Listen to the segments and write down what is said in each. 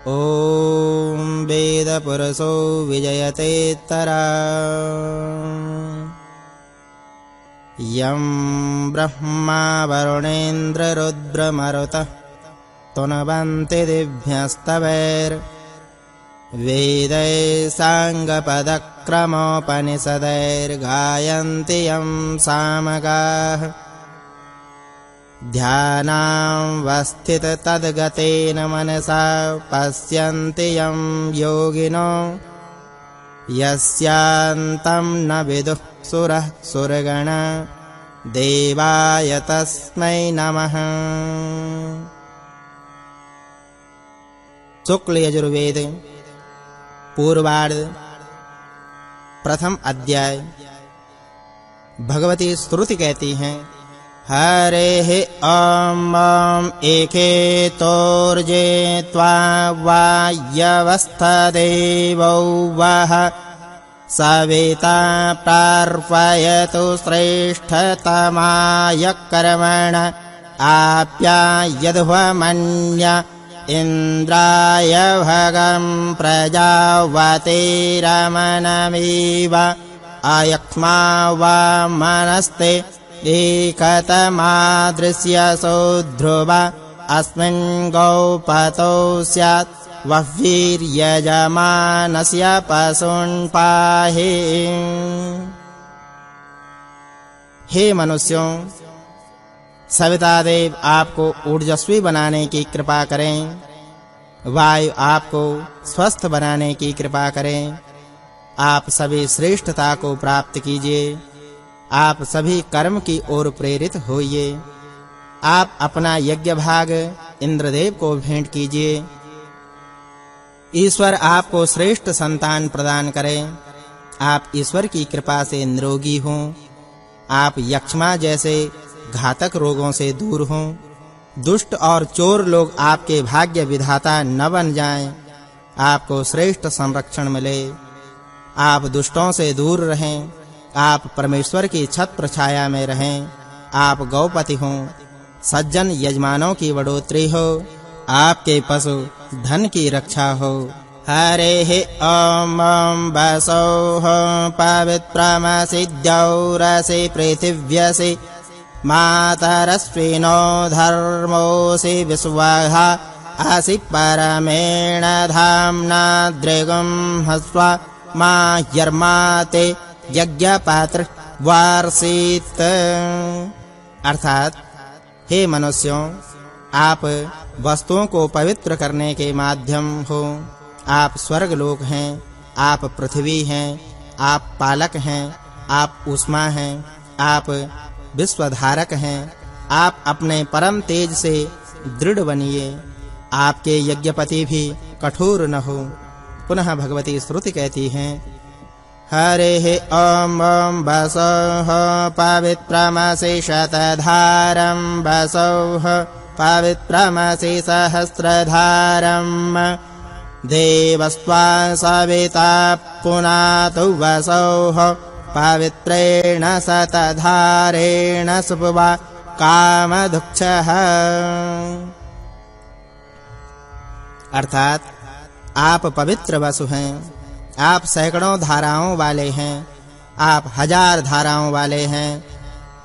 ॐ वेदपुरुषो विजयतेत्तरा यं ब्रह्मा वरुणेन्द्ररुद्रमरुतः स्तुवन्ति दिव्यस्तवैर्वेदैः साङ्गपदक्रमोपनिषदैर्गायन्ति यं सामगाः ध्यानावस्थिततद्गतेन मनसा पश्यन्ति यं योगिनो यस्यान्तं न विदुः सुरः सुरगणा देवाय तस्मै नमः। शुक्ल यजुर्वेद पूर्वार्ध प्रथम अध्याय। भगवती स्तुति कहती हैं, हरेः ॐ एकेतोर्जे त्वा वायवस्थदेवौ वः सविता प्रार्पयतु श्रेष्ठतमाय कर्मण आप्यायध्वमन्य इन्द्राय भगं प्रजावतीरमनमिव अयक्ष्मा वा मनस्ते एकतमादृश्यसो ध्रुव अस्मिन् गौपतौ स्यात् वह्वीर्यजमानस्य पशून् पाहि। हे मनुष्यों, सवितादेव आपको ऊर्जस्वी बनाने की कृपा करें, वायु आपको स्वस्थ बनाने की कृपा करें, आप सभी श्रेष्ठता को प्राप्त कीजिए, आप सभी कर्म की ओर प्रेरित होइए, आप अपना यज्ञ भाग इंद्रदेव को भेंट कीजिए। ईश्वर आपको श्रेष्ठ संतान प्रदान करें, आप ईश्वर की कृपा से निरोगी हों, आप यक्ष्मा जैसे घातक रोगों से दूर हों, दुष्ट और चोर लोग आपके भाग्य विधाता न बन जाएं, आपको श्रेष्ठ संरक्षण मिले, आप दुष्टों से दूर रहें, आप परमेश्वर की छत्र छाया में रहें, आप गौपति हों, सज्जन यजमानों की बढ़ोतरी हो, आपके पशु धन की रक्षा हो। हरेः ॐ वसोः पवित्रमसि द्यौरसि पृथिव्यसि मातरस्विनो धर्मोऽसि विश्वः असि परमेण धाम्ना दृगं हस्व माह्यर्माते यज्ञपात्र वार्षित। अर्थात, हे मनुष्यों, आप वस्तुओं को पवित्र करने के माध्यम हो, आप स्वर्ग लोक हैं, आप पृथ्वी हैं, आप पालक हैं, आप ऊष्मा हैं, आप विश्वधारक हैं, आप अपने परम तेज से दृढ़ बनिए, आपके यज्ञपति भी कठोर न हो। पुनः भगवती स्तुति कहती हैं, हरेः ॐ वसोः पवित्रमसि शतधारं वसोः पवित्रमसि सहस्रधारं देवस्त्वा सविता पुनातु वसोः पवित्रेण शतधारेण सुपवा कामधुक्षः। अर्थात, आप पवित्र वसु हैं, आप सैकड़ों धाराओं वाले हैं, आप हजार धाराओं वाले हैं,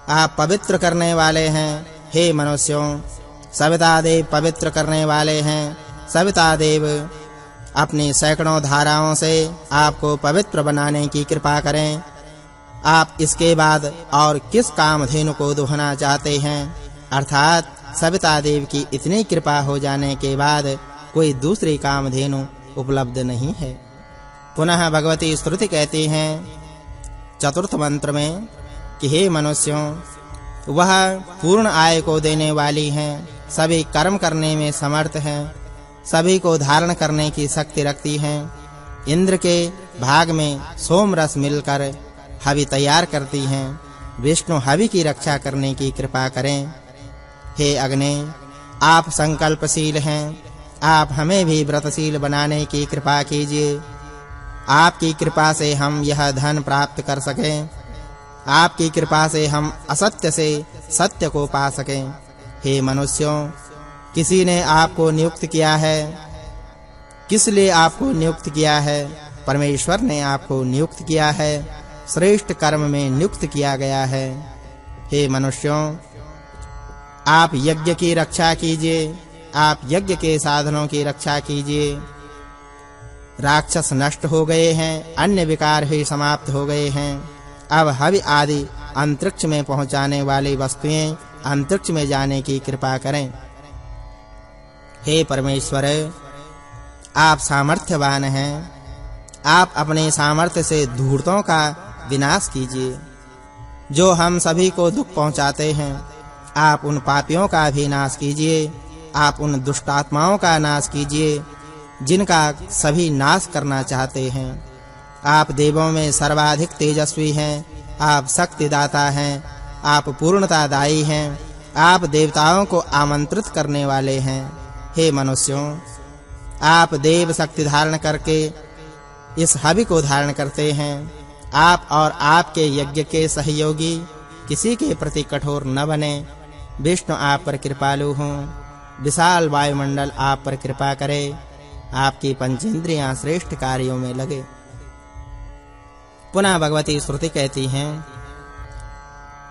आप पवित्र करने वाले हैं। हे मनुष्यों, सविता देव पवित्र करने वाले हैं, सविता देव अपनी सैकड़ों धाराओं से आपको पवित्र बनाने की कृपा करें। आप इसके बाद और किस कामधेनु को दुहना चाहते हैं? अर्थात सविता देव की इतनी कृपा हो जाने के बाद कोई दूसरी कामधेनु उपलब्ध नहीं है। पुनः भगवती स्तुति कहती हैं चतुर्थ मंत्र में कि हे मनुष्यों, वह पूर्ण आय को देने वाली हैं, सभी कर्म करने में समर्थ हैं, सभी को धारण करने की शक्ति रखती हैं। इंद्र के भाग में सोम रस मिलकर हवि तैयार करती हैं। विष्णु हवि की रक्षा करने की कृपा करें। हे अग्नि, आप संकल्पशील हैं, आप हमें भी व्रतशील बनाने की कृपा कीजिए। आपकी कृपा से हम यह धन प्राप्त कर सकें, आपकी कृपा से हम असत्य से सत्य को पा सकें। हे मनुष्यों, किसी ने आपको नियुक्त किया है, किस लिए आपको नियुक्त किया है? परमेश्वर ने आपको नियुक्त किया है, श्रेष्ठ कर्म में नियुक्त किया गया है। हे मनुष्यों, आप यज्ञ की रक्षा कीजिए, आप यज्ञ के साधनों की रक्षा कीजिए। राक्षस नष्ट हो गए हैं, अन्य विकार भी समाप्त हो गए हैं। अब हवि आदि अंतरिक्ष में पहुंचाने वाली वस्तुएं अंतरिक्ष में जाने की कृपा करें। हे परमेश्वर, आप सामर्थ्यवान हैं, आप अपने सामर्थ्य से धूर्तों का विनाश कीजिए, जो हम सभी को दुख पहुंचाते हैं। आप उन पापियों का भी नाश कीजिए, आप उन दुष्टात्माओं का नाश कीजिए, जिनका सभी नाश करना चाहते हैं। आप देवों में सर्वाधिक तेजस्वी हैं, आप शक्तिदाता हैं, आप पूर्णतादायी हैं, आप देवताओं को आमंत्रित करने वाले हैं। हे मनुष्यों, आप देव शक्ति धारण करके इस हवि को धारण करते हैं। आप और आपके यज्ञ के सहयोगी किसी के प्रति कठोर न बने। विष्णु आप पर कृपालु हों, विशाल वायुमंडल आप पर कृपा करे, आपकी पंचेंद्रियां श्रेष्ठ कार्यों में लगे। पुनः भगवती श्रुति कहती हैं,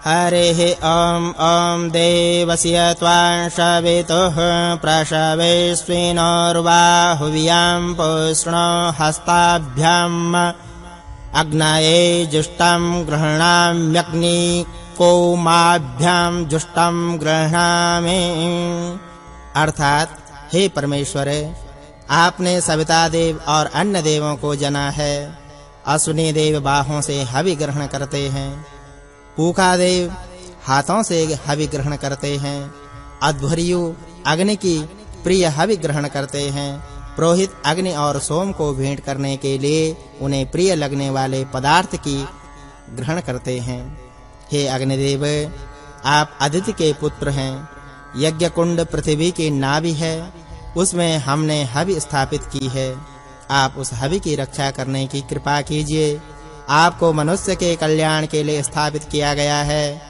हरे ॐ ॐ देवस्य त्वां शवितुः प्रशवेस्विनोर्बाहुव्यां पुष्णो हस्ताभ्याम् अग्नये जुष्टं गृह्णाम्यग्निकोमाभ्यां जुष्टं गृह्णामि। अर्थात, हे परमेश्वर, आपने सविता देव और अन्य देवों को जना है। अश्विनी देव बाहों से हवि ग्रहण करते हैं, पूका देव हाथों से हवि ग्रहण करते हैं, अध्वर्यु अग्नि की प्रिय हवि ग्रहण करते हैं, पुरोहित अग्नि और सोम को भेंट करने के लिए उन्हें प्रिय लगने वाले पदार्थ की ग्रहण करते हैं। हे अग्निदेव, आप अदिति के पुत्र हैं। यज्ञ कुंड पृथ्वी की नाभि है, उसमें हमने हवि स्थापित की है। आप उस हवि की रक्षा करने की कृपा कीजिए। आपको मनुष्य के कल्याण के लिए स्थापित किया गया है।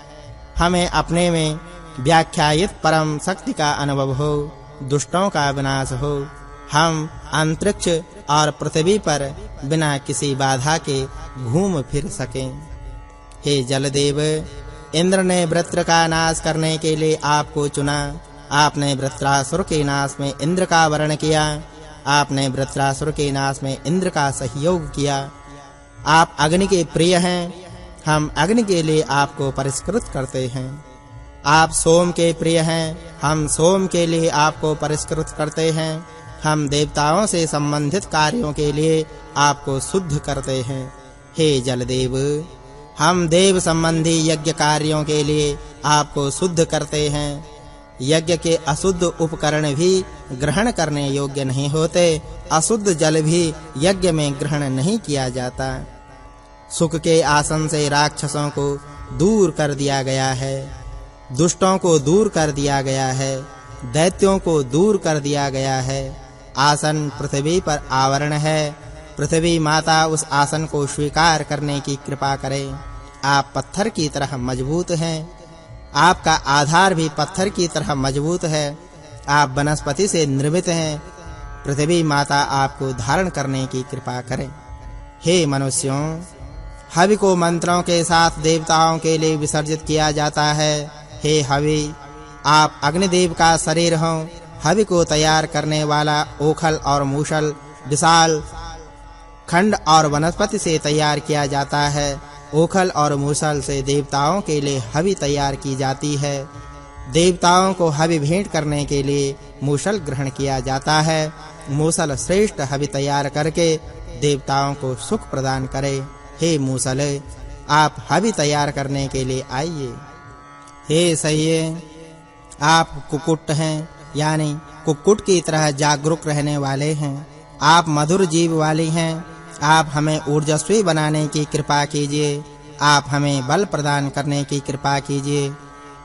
हमें अपने में व्याख्यायित परम शक्ति का अनुभव हो, दुष्टों का विनाश हो, हम अंतरिक्ष और पृथ्वी पर बिना किसी बाधा के घूम फिर सकें। हे जलदेव, इंद्र ने वृत्र का नाश करने के लिए आपको चुना। आपने वृत्रासुर के नाश में इंद्र का वर्ण किया। आपने वृत्रासुर के नाश में इंद्र का सहयोग किया। आप अग्नि के प्रिय हैं, हम अग्नि के लिए आपको परिष्कृत करते हैं। आप सोम के प्रिय हैं, हम सोम के लिए आपको परिष्कृत करते हैं। हम देवताओं से संबंधित कार्यों के लिए आपको शुद्ध करते हैं। हे जलदेव, हम देव संबंधी यज्ञ कार्यों के लिए आपको शुद्ध करते हैं। यज्ञ के अशुद्ध उपकरण भी ग्रहण करने योग्य नहीं होते। अशुद्ध जल भी यज्ञ में ग्रहण नहीं किया जाता। सुख के आसन से राक्षसों को दूर कर दिया गया है, दुष्टों को दूर कर दिया गया है, दैत्यों को दूर कर दिया गया है। आसन पृथ्वी पर आवरण है। पृथ्वी माता उस आसन को स्वीकार करने की कृपा करे। आप पत्थर की तरह मजबूत हैं। आपका आधार भी पत्थर की तरह मजबूत है। आप वनस्पति से निर्मित हैं। पृथ्वी माता आपको धारण करने की कृपा करे। हे मनुष्यों, हवि को मंत्रों के साथ देवताओं के लिए विसर्जित किया जाता है। हे हवि, आप अग्निदेव का शरीर हो। हवि को तैयार करने वाला ओखल और मूसल विशाल खंड और वनस्पति से तैयार किया जाता है। ओखल और मूसल से देवताओं के लिए हवि तैयार की जाती है। देवताओं को हवि भेंट करने के लिए मूसल ग्रहण किया जाता है। मूसल श्रेष्ठ हवि तैयार करके देवताओं को सुख प्रदान करे। हे मूसल, आप हवि तैयार करने के लिए आइए। हे सह्ये, आप कुक्कुट हैं, यानी कुक्कुट की तरह जागरूक रहने वाले हैं। आप मधुर जीव वाली हैं। आप हमें ऊर्जस्वी बनाने की कृपा कीजिए। आप हमें बल प्रदान करने की कृपा कीजिए।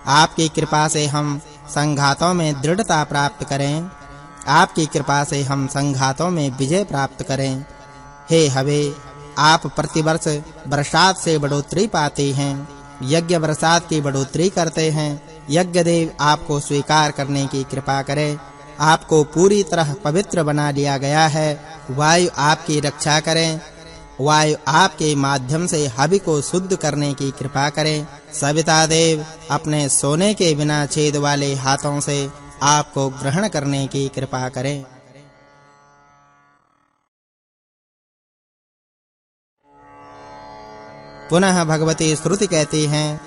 आपकी कृपा से हम संघातों में दृढ़ता प्राप्त करें। आपकी कृपा से हम संघातों में विजय प्राप्त करें। हे हवे, आप प्रतिवर्ष बरसात से बढ़ोतरी पाते हैं। यज्ञ बरसात की बढ़ोतरी करते हैं। यज्ञ देव आपको स्वीकार करने की कृपा करें। आपको पूरी तरह पवित्र बना दिया गया है। वायु आपकी रक्षा करें, वायु आपके माध्यम से हवि को शुद्ध करने की कृपा करें। सविता देव अपने सोने के बिना छेद वाले हाथों से आपको ग्रहण करने की कृपा करें। पुनः भगवती श्रुति कहती हैं,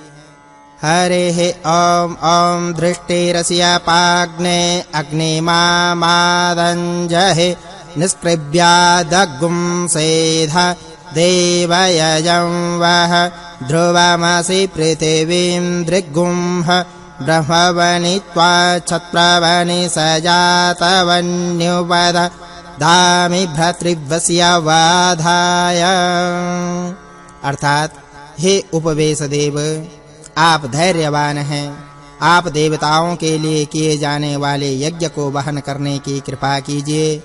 हरे ओम ओम दृष्टिरस्य पाग्ने अग्निमामादञ्जहे निष्कृभ्यादग्गुं सेध देवयजं वः ध्रुवमसि पृथिवीं दृग्गुंह ब्रह्मवनित्वा छत्रवनि सजातवन्युपद दामि भ्रातृव्यस्य वाधाय। अर्थात हे उपवेश देव, आप धैर्यवान हैं। आप देवताओं के लिए किए जाने वाले यज्ञ को वहन करने की कृपा कीजिए।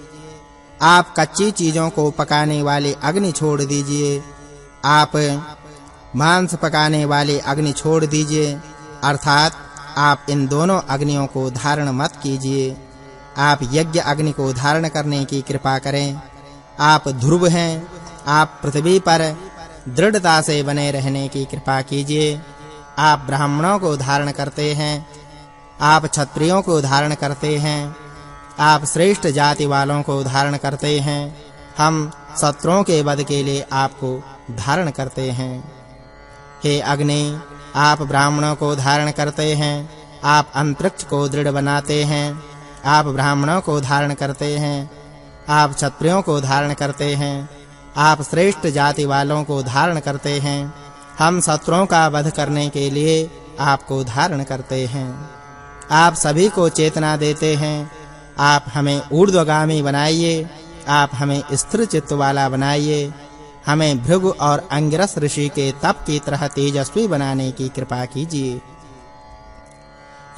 आप कच्ची चीजों को पकाने वाले अग्नि छोड़ दीजिए। आप मांस पकाने वाले अग्नि छोड़ दीजिए, अर्थात आप इन दोनों अग्नियों को धारण मत कीजिए। आप यज्ञ अग्नि को धारण करने की कृपा करें। आप ध्रुव हैं, आप पृथ्वी पर दृढ़ता से बने रहने की कृपा कीजिए। आप ब्राह्मणों को धारण करते हैं, आप क्षत्रियों को धारण करते हैं, आप श्रेष्ठ जाति वालों को धारण करते हैं। हम शत्रुओं के वध के लिए आपको धारण करते हैं। हे अग्नि, आप ब्राह्मणों को धारण करते हैं, आप अंतरिक्ष को दृढ़ बनाते हैं। आप ब्राह्मणों को धारण करते हैं, आप क्षत्रियों को धारण करते हैं, आप श्रेष्ठ जाति वालों को धारण करते हैं। हम शत्रुओं का वध करने के लिए आपको धारण करते हैं। आप सभी को चेतना देते हैं। आप हमें ऊर्ध्वगामी बनाइए, आप हमें स्थिर चित्त वाला बनाइए। हमें भृगु और अंगिरस ऋषि के तप की तरह तेजस्वी बनाने की कृपा कीजिए।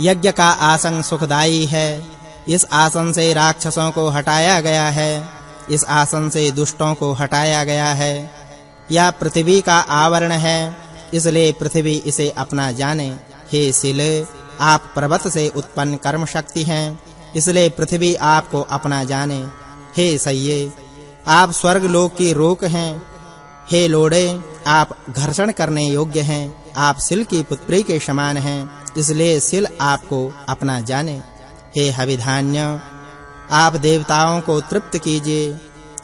यज्ञ का आसन सुखदाई है। इस आसन से राक्षसों को हटाया गया है, इस आसन से दुष्टों को हटाया गया है। यह पृथ्वी का आवरण है, इसलिए पृथ्वी इसे अपना जाने। हे शिल, आप पर्वत से उत्पन्न कर्म शक्ति हैं, इसलिए पृथ्वी आपको अपना जाने। हे सయ్యే, आप स्वर्ग लोक की रोक हैं। हे लोड़े, आप घर्षण करने योग्य हैं। आप शिल की पुत्री के समान हैं, इसलिए शिल आपको अपना जाने। हे हविधान्य, आप देवताओं को तृप्त कीजिए।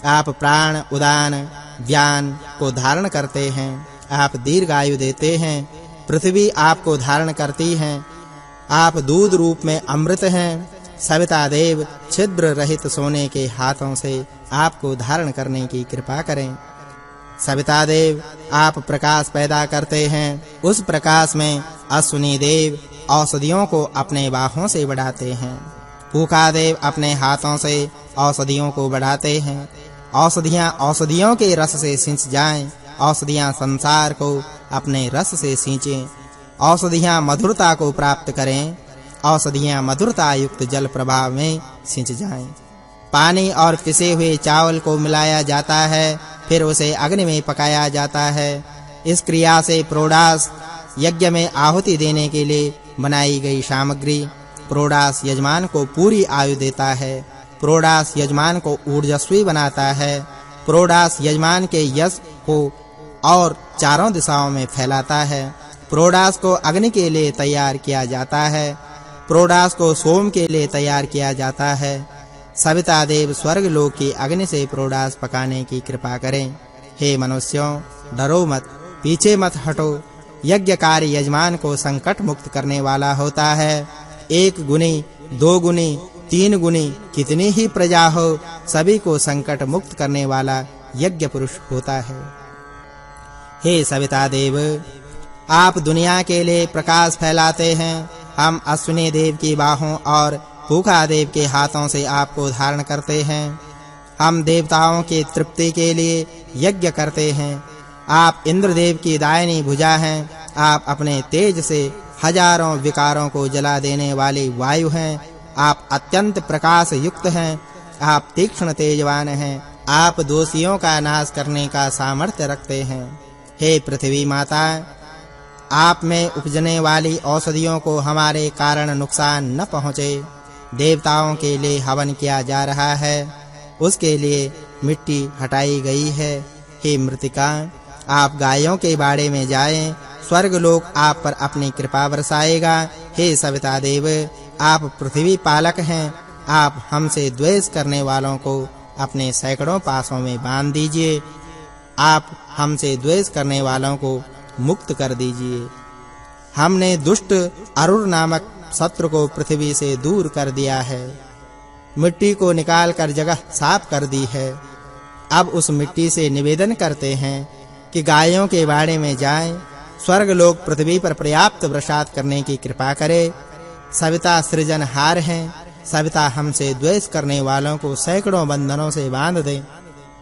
आप प्राण, उदान, ज्ञान को धारण करते हैं। आप दीर्घायु देते हैं। पृथ्वी आपको धारण करती है। आप दूध रूप में अमृत हैं। सविता देव छिद्र रहित सोने के हाथों से आपको धारण करने की कृपा करें। सविता देव, आप प्रकाश पैदा करते हैं। उस प्रकाश में अश्विनी देव औषधियों को अपने बाहों से बढ़ाते हैं। पूका देव अपने हाथों से औषधियों को बढ़ाते हैं। औषधियां औषधियों के रस से सिंच जाएं। औषधियां संसार को अपने रस से सींचें। औषधियां मधुरता को प्राप्त करें। औषधियां मधुरता युक्त जल प्रवाह में सिंच जाएं। पानी और पिसे हुए चावल को मिलाया जाता है, फिर उसे अग्नि में पकाया जाता है। इस क्रिया से प्रोडास यज्ञ में आहुति देने के लिए बनाई गई सामग्री प्रोडास यजमान को पूरी आयु देता है। प्रोडास यजमान को ऊर्जस्वी बनाता है। प्रोडास यजमान के यश को और चारों दिशाओं में फैलाता है। प्रोडास को अग्नि के लिए तैयार किया जाता है। प्रोडास को सोम के लिए तैयार किया जाता है। सविता देव स्वर्ग लोक की अग्नि से प्रोडास पकाने की कृपा करें। हे मनुष्यों, डरो मत, पीछे मत हटो। यज्ञकारी यजमान को संकट मुक्त करने वाला होता है। 1 गुनी, 2 गुनी, 3 गुनी कितनी ही प्रजा हो, सभी को संकट मुक्त करने वाला यज्ञ पुरुष होता है। हे सविता देव, आप दुनिया के लिए प्रकाश फैलाते हैं। हम अश्विनी देव की बाहों और पूका देव के हाथों से आपको धारण करते हैं। हम देवताओं की तृप्ति के लिए यज्ञ करते हैं। आप इंद्रदेव की दाहिनी भुजा हैं। आप अपने तेज से हजारों विकारों को जला देने वाली वायु हैं। आप अत्यंत प्रकाश युक्त हैं। आप तीक्ष्ण तेजवान हैं। आप दोषियों का नाश करने का सामर्थ्य रखते हैं। हे पृथ्वी माता, आप में उपजने वाली औषधियों को हमारे कारण नुकसान न पहुँचे। देवताओं के लिए हवन किया जा रहा है, उसके लिए मिट्टी हटाई गई है। हे मृतिका, आप गायों के बाड़े में जाएं, स्वर्ग लोक आप पर अपनी कृपा बरसाएगा। हे सविता देव, आप पृथ्वी पालक हैं, आप हमसे द्वेष करने वालों को अपने सैकड़ों पासों में बांध दीजिए। आप हमसे द्वेष करने वालों को मुक्त कर दीजिए। हमने दुष्ट अरुण नामक शत्रु को पृथ्वी से दूर कर दिया है, मिट्टी को निकालकर जगह साफ कर दी है। अब उस मिट्टी से निवेदन करते हैं कि गायों के बाड़े में जाएं, स्वर्ग लोक पृथ्वी पर पर्याप्त वर्षा करने की कृपा करे। सविता सृजनहार हैं, सविता हमसे द्वेष करने वालों को सैकड़ों बंधनों से बांध दें,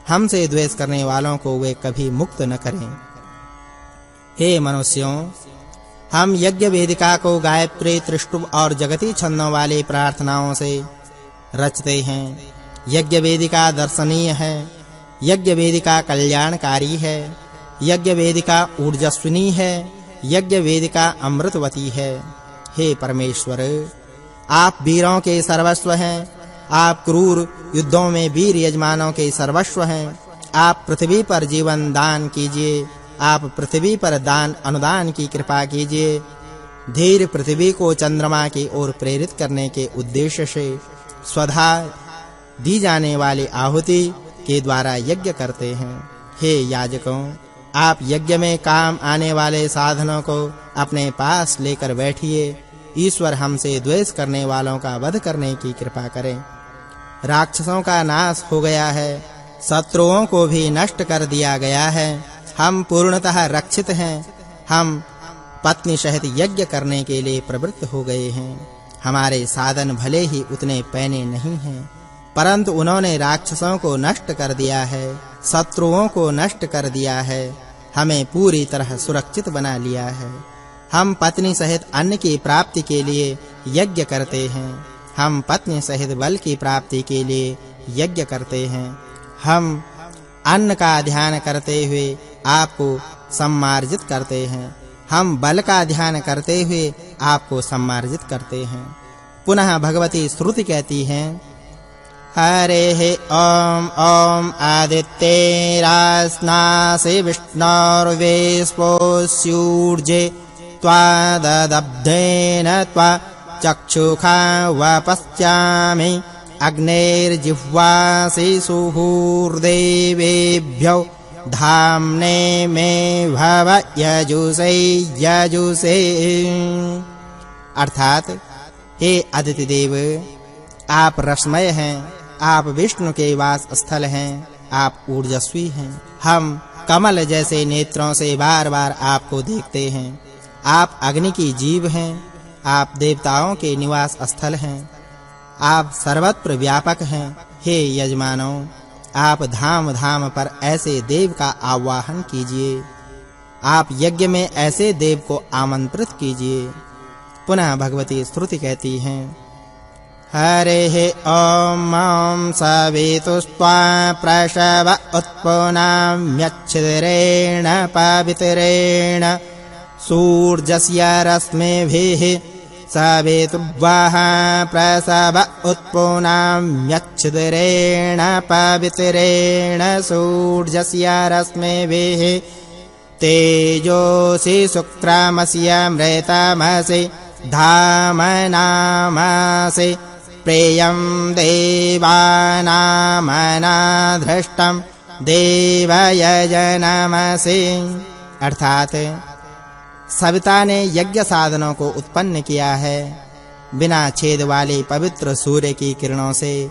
हमसे द्वेष करने वालों को वे कभी मुक्त न करें। हे मनुष्यों, हम यज्ञ वेदिका को गायत्री, त्रिष्टुप और जगती छंदों वाली प्रार्थनाओं से रचते हैं। यज्ञ वेदिका दर्शनीय है, यज्ञ वेदिका कल्याणकारी है, यज्ञ वेदिका ऊर्जस्विनी है, यज्ञ वेदिका अमृतवती है। हे परमेश्वर, आप वीरों के सर्वस्व हैं, आप क्रूर युद्धों में वीर यजमानों के सर्वस्व हैं। आप पृथ्वी पर जीवन दान कीजिए, आप पृथ्वी पर दान अनुदान की कृपा कीजिए। धीर पृथ्वी को चंद्रमा की ओर प्रेरित करने के उद्देश्य से स्वधा दी जाने वाली आहुति के द्वारा यज्ञ करते हैं। हे याजकों, आप यज्ञ में काम आने वाले साधनों को अपने पास लेकर बैठिए। ईश्वर हमसे द्वेष करने वालों का वध करने की कृपा करें। राक्षसों का नाश हो गया है, शत्रुओं को भी नष्ट कर दिया गया है। हम पूर्णतः रक्षित हैं। हम पत्नी सहित यज्ञ करने के लिए प्रवृत्त हो गए हैं। हमारे साधन भले ही उतने पैने नहीं हैं, परंतु उन्होंने राक्षसों को नष्ट कर दिया है, शत्रुओं को नष्ट कर दिया है, हमें पूरी तरह सुरक्षित बना लिया है। हम पत्नी सहित अन्न की प्राप्ति के लिए यज्ञ करते हैं, हम पत्नी सहित बल की प्राप्ति के लिए यज्ञ करते हैं। हम अन्न का ध्यान करते हुए आपको सम्मार्जित करते हैं, हम बल का ध्यान करते हुए आपको सम्मार्जित करते हैं। पुनः भगवती श्रुति कहती है, हरे ओम ओम आदित्यैरास्नासि विष्णोर्वेस्पोस्यूर्जे त्वाददब्धेन त्वा चक्षुषा वपश्चामि अग्नेर्जिह्वासि सुहूर्देवेभ्यो धाम्ने मे भव यजुषे यजुषे। अर्थात हे आदित्य देव, आप रसमय हैं, आप विष्णु के वास स्थल हैं, आप ऊर्जस्वी हैं। हम कमल जैसे नेत्रों से बार-बार आपको देखते हैं। आप अग्नि की जीभ हैं, आप देवताओं के निवास स्थल हैं, आप सर्वत्र व्यापक हैं। हे यजमानों, आप धाम-धाम पर ऐसे देव का आवाहन कीजिए, आप यज्ञ में ऐसे देव को आमंत्रित कीजिए। पुनः भगवती स्तुति कहती हैं, हरे ओम ओम सवितुस्त्वा प्रसव उत्पुनाम्यच्छिद्रेण पवित्रेण सूर्यस्य रश्मिभिः सवितुर्वः प्रसव उत्पुनाम्यच्छिद्रेण पवित्रेण सूर्यस्य रश्मिभिः तेजोसि शुक्रमस्य मृतमसि धामनामसि प्रेयं देवानामनाधृष्टं देवयजनमसि। अर्थात सविता ने यज्ञ साधनों को उत्पन्न किया है। बिना छेद वाले पवित्र सूर्य की किरणों से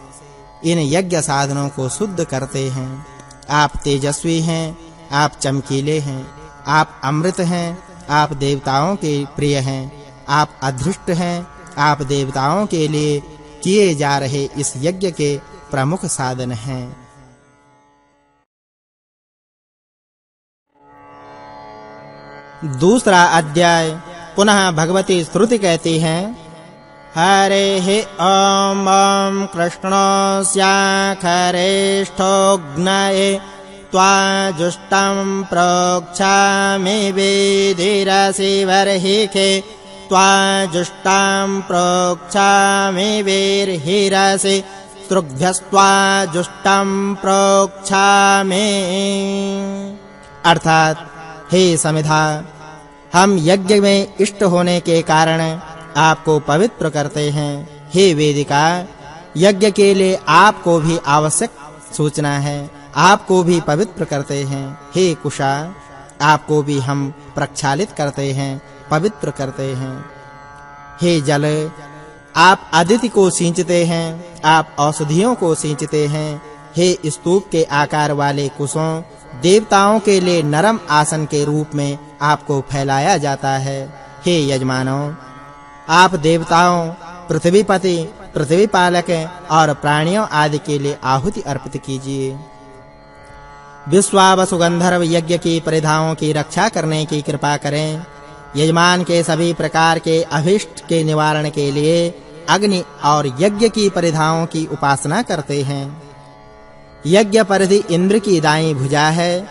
इन यज्ञ साधनों को शुद्ध करते हैं। आप तेजस्वी हैं, आप चमकीले हैं, आप अमृत हैं, आप देवताओं के प्रिय हैं, आप अदृष्ट हैं, आप देवताओं के लिए किए जा रहे इस यज्ञ के प्रमुख साधन हैं। दूसरा अध्याय। पुनः भगवती स्तुति कहती हैं, हरे ओम ओम कृष्णस्याखरेष्ठोग्नये त्वाजुष्टं प्रोक्षामि वेदिरसि वर्हिके जुष्ट्वा जुष्टां प्रोक्षामि वीर्हिरसि स्तृग्भ्यस्त्वा जुष्टं प्रोक्षामि। अर्थात हे समिधा, हम यज्ञ में इष्ट होने के कारण आपको पवित्र करते हैं। हे वेदिका, यज्ञ के लिए आपको भी आवश्यक सूचना है, आपको भी पवित्र करते हैं। हे कुशा, आपको भी हम प्रक्षालित करते हैं, पवित्र करते हैं। हे जल, आप अदिति को सींचते हैं, आप औषधियों को सींचते हैं। हे स्तूप के आकार वाले कुशों, देवताओं के लिए नरम आसन के रूप में आपको फैलाया जाता है। हे यजमानों, आप देवताओं, पृथ्वीपति, पृथ्वीपालक और प्राणियों आदि के लिए आहुति अर्पित कीजिए। विश्वावसु गंधर्व यज्ञ की परिधाओं की रक्षा करने की कृपा करें। यजमान के सभी प्रकार के अभिष्ट के निवारण के लिए अग्नि और यज्ञ की परिधाओं की उपासना करते हैं। यज्ञ परिधि इंद्र की दाईं भुजा है,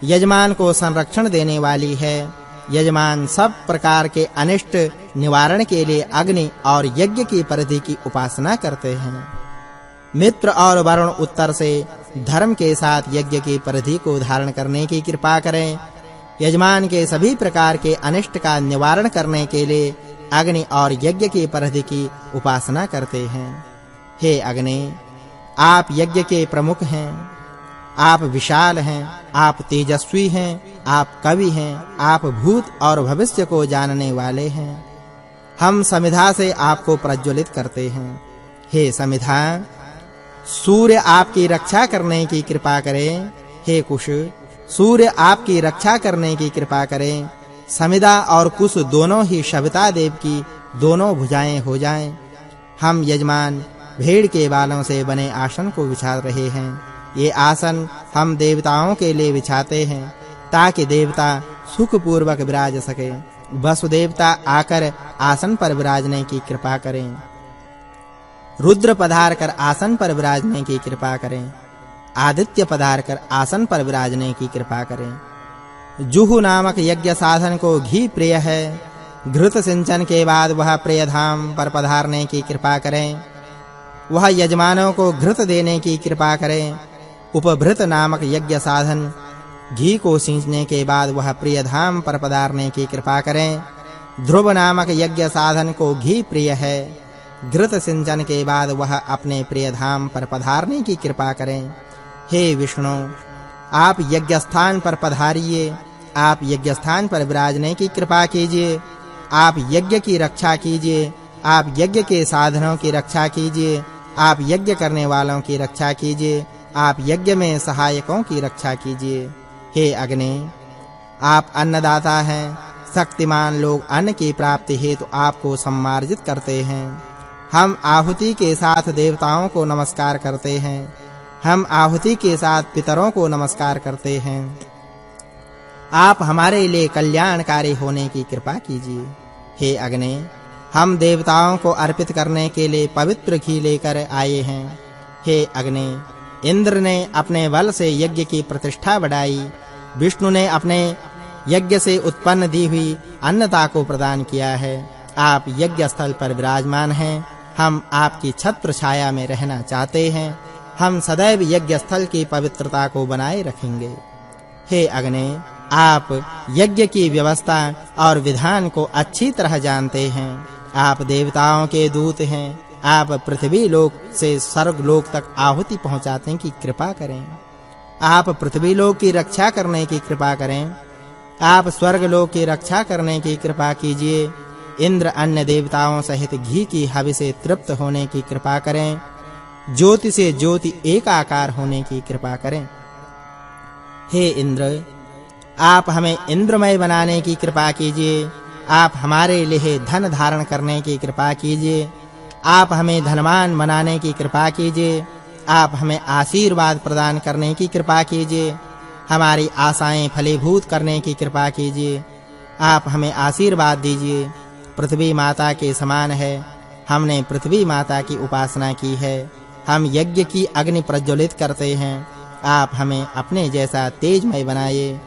यजमान को संरक्षण देने वाली है। यजमान सब प्रकार के अनिष्ट निवारण के लिए अग्नि और यज्ञ की परिधि की उपासना करते हैं। मित्र और वरुण उत्तर से धर्म के साथ यज्ञ की परिधि को धारण करने की कृपा करें। यजमान के सभी प्रकार के अनिष्ट का निवारण करने के लिए अग्नि और यज्ञ की परिधि की उपासना करते हैं। हे अग्नि, आप यज्ञ के प्रमुख हैं, आप विशाल हैं, आप तेजस्वी हैं, आप कवि हैं, आप भूत और भविष्य को जानने वाले हैं। हम समिधा से आपको प्रज्वलित करते हैं। हे समिधा, सूर्य आपकी रक्षा करने की कृपा करें। हे कुश, सूर्य आपकी रक्षा करने की कृपा करें। समिधा और कुश दोनों ही सविता देव की दोनों भुजाएं हो जाएं। हम यजमान भेड़ के बालों से बने आसन को बिछा रहे हैं। ये आसन हम देवताओं के लिए बिछाते हैं ताकि देवता सुख पूर्वक विराज सके। वसुदेवता आकर आसन पर विराजने की कृपा करें। रुद्र पधार कर आसन पर विराजने की कृपा करें। आदित्य पधार कर आसन पर विराजने की कृपा करें। जुहु नामक यज्ञ साधन को घी प्रिय है। घृत सिंचन के बाद वह प्रिय धाम पर पधारने की कृपा करें। वह यजमानों को घृत देने की कृपा करें। उपभृत नामक यज्ञ साधन घी को सींचने के बाद वह प्रिय धाम पर पधारने की कृपा करें। ध्रुव नामक यज्ञ साधन को घी प्रिय है। घृत सिंचन के बाद वह अपने प्रिय धाम पर पधारने की कृपा करें। हे विष्णु, आप यज्ञ स्थान पर पधारिए। आप यज्ञ स्थान पर विराजने की कृपा कीजिए। आप यज्ञ की रक्षा कीजिए। आप यज्ञ के साधनों की रक्षा कीजिए। आप यज्ञ करने वालों की रक्षा कीजिए। आप यज्ञ में सहायकों की रक्षा कीजिए। हे अग्नि, आप अन्नदाता हैं। शक्तिमान लोग अन्न की प्राप्ति हेतु आपको सम्मार्जित करते हैं। हम आहुति के साथ देवताओं को नमस्कार करते हैं। हम आहुति के साथ पितरों को नमस्कार करते हैं। आप हमारे लिए कल्याणकारी होने की कृपा कीजिए। हे अग्नि, हम देवताओं को अर्पित करने के लिए पवित्र घी लेकर आए हैं। हे अग्नि, इंद्र ने अपने बल से यज्ञ की प्रतिष्ठा बढ़ाई। विष्णु ने अपने यज्ञ से उत्पन्न दी हुई अन्नता को प्रदान किया है। आप यज्ञ स्थल पर विराजमान हैं। हम आपकी छत्र छाया में रहना चाहते हैं। हम सदैव यज्ञ स्थल की पवित्रता को बनाए रखेंगे। हे अग्नि, आप यज्ञ की व्यवस्था और विधान को अच्छी तरह जानते हैं। आप देवताओं के दूत हैं। आप पृथ्वी लोक से स्वर्ग लोक तक आहुति पहुंचाने की कृपा करें। आप पृथ्वी लोक की रक्षा करने की कृपा करें। आप स्वर्ग लोक की रक्षा करने की कृपा कीजिए। इंद्र अन्य देवताओं सहित घी की हवि से तृप्त होने की कृपा करें। ज्योति से ज्योति एक आकार होने की कृपा करें। हे इंद्र, आप हमें इंद्रमय बनाने की कृपा कीजिए। आप हमारे लिए धन धारण करने की कृपा कीजिए। आप हमें धनवान बनाने की कृपा कीजिए। आप हमें आशीर्वाद प्रदान करने की कृपा कीजिए। हमारी आशाएं फलीभूत करने की कृपा कीजिए। आप हमें आशीर्वाद दीजिए। पृथ्वी माता के समान है। हमने पृथ्वी माता की उपासना की है। हम यज्ञ की अग्नि प्रज्वलित करते हैं। आप हमें अपने जैसा तेजमय बनाइए।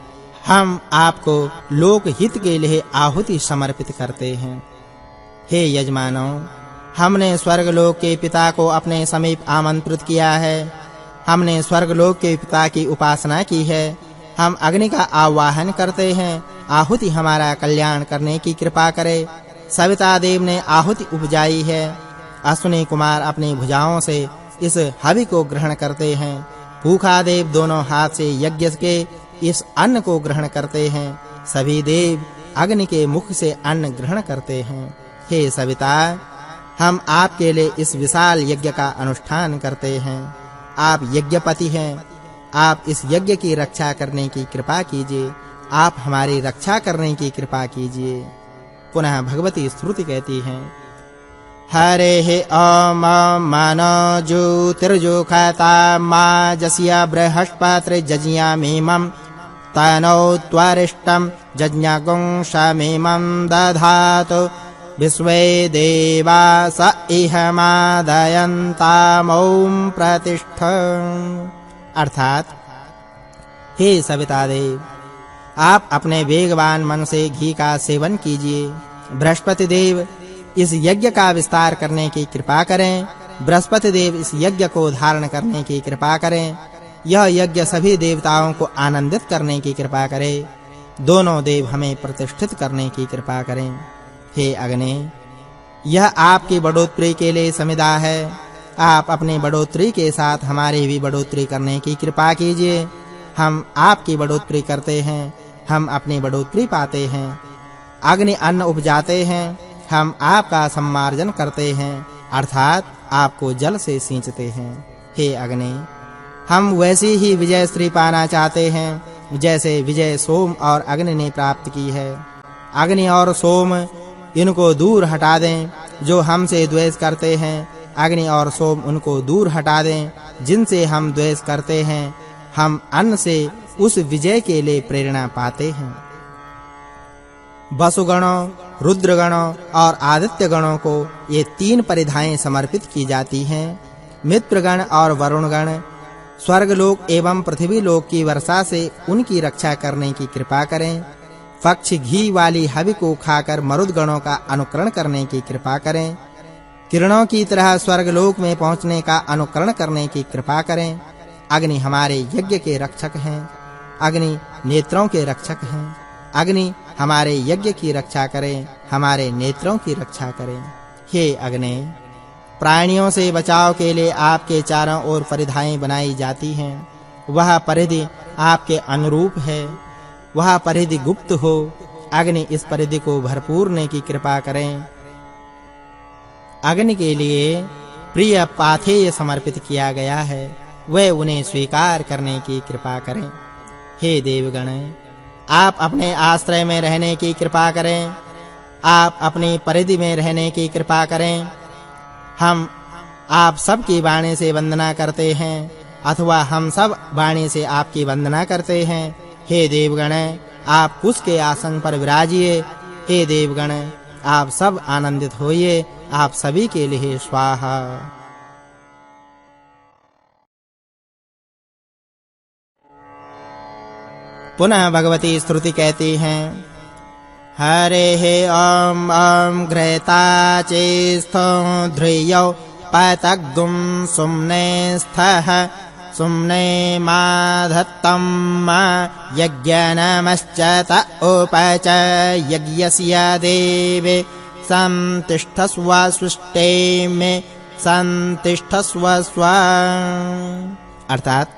हम आपको लोक हित के लिए आहुति समर्पित करते हैं। हे यजमानों, हमने स्वर्गलोक के पिता को अपने समीप आमंत्रित किया है। हमने स्वर्गलोक के पिता की उपासना की है। हम अग्नि का आवाहन करते हैं, आहुति हमारा कल्याण करने की कृपा करे। सविता देव ने आहुति उपजाई है। अश्विनी कुमार अपनी भुजाओं से इस हवि को ग्रहण करते हैं। पूखा देव दोनों हाथ से यज्ञ के इस अन्न को ग्रहण करते हैं। सभी देव अग्नि के मुख से अन्न ग्रहण करते हैं। हे सविता, हम आपके लिए इस विशाल यज्ञ का अनुष्ठान करते हैं। आप यज्ञपति हैं। आप इस यज्ञ की रक्षा करने की कृपा कीजिए। आप हमारी रक्षा करने की कृपा कीजिए। पुनः भगवती स्तुति कहती हैं, हरेः ॐ मनो ज्योतिर्जुखता माजस्य बृहस्पतिर्जज्ञामिमं तनो त्वरिष्टं जज्ञगुं शमिमं दधातु विश्वे देवा स इह मादयन्ताम् ॐ प्रतिष्ठ। अर्थात, हे सविता देव, आप अपने वेगवान मन से घी का सेवन कीजिए। बृहस्पति देव इस यज्ञ का विस्तार करने की कृपा करें। बृहस्पति देव इस यज्ञ को धारण करने की कृपा करें। यह यज्ञ सभी देवताओं को आनंदित करने की कृपा करे। दोनों देव हमें प्रतिष्ठित करने की कृपा करें। हे अग्नि, यह आपकी बढ़ोतरी के लिए समिधा है। आप अपनी बढ़ोतरी के साथ हमारी भी बढ़ोतरी करने की कृपा कीजिए। हम आपकी बढ़ोतरी करते हैं, हम अपनी बढ़ोतरी पाते हैं। अग्नि अन्न उपजाते हैं, हम आपका सम्मार्जन करते हैं, अर्थात आपको जल से सींचते हैं। हे अग्नि, हम वैसी ही विजय श्री पाना चाहते हैं जैसे विजय सोम और अग्नि ने प्राप्त की है। अग्नि और सोम, इनको दूर हटा दें जो हमसे द्वेष करते हैं। अग्नि और सोम उनको दूर हटा दें जिनसे हम द्वेष करते हैं। हम अन्न से उस विजय के लिए प्रेरणा पाते हैं। वसुगणों, रुद्रगणों और आदित्य गणों को ये 3 परिधाएं समर्पित की जाती हैं। मित्रगण और वरुणगण स्वर्गलोक एवं पृथ्वी लोक की वर्षा से उनकी रक्षा करने की कृपा करें। पक्ष घी वाली हवि को खाकर मरुदगणों का अनुकरण करने की कृपा करें। किरणों की तरह स्वर्गलोक में पहुंचने का अनुकरण करने की कृपा करें। अग्नि हमारे यज्ञ के रक्षक हैं। अग्नि नेत्रों के रक्षक हैं। अग्नि हमारे यज्ञ की रक्षा करें, हमारे नेत्रों की रक्षा करें। हे अग्नि, प्राणियों से बचाव के लिए आपके चारों ओर परिधाएं बनाई जाती हैं। वह परिधि आपके अनुरूप है। वह परिधि गुप्त हो। अग्नि इस परिधि को भरपूरने की कृपा करें। अग्नि के लिए प्रिय पाथेय समर्पित किया गया है। वे उन्हें स्वीकार करने की कृपा करें। हे देवगण, आप अपने आश्रय में रहने की कृपा करें। आप अपनी परिधि में रहने की कृपा करें। हम आप सब की वाणी से वंदना करते हैं अथवा हम सब वाणी से आपकी वंदना करते हैं। हे देवगण, आप कुश के आसन पर विराजिए। हे देवगण, आप सब आनंदित होइए। आप सभी के लिए स्वाहा। पुनः भगवती स्तुति कहती हैं, हरेः ॐ ॐ घ्रेता चेस्थो ध्रियौ पतग्गुं सुम्ने स्थः सुम्ने माधत्तं मा यज्ञनमश्च उपच यज्ञस्य देवे संतिष्ठस्व सृष्टे में संतिष्ठस्व स्व। अर्थात,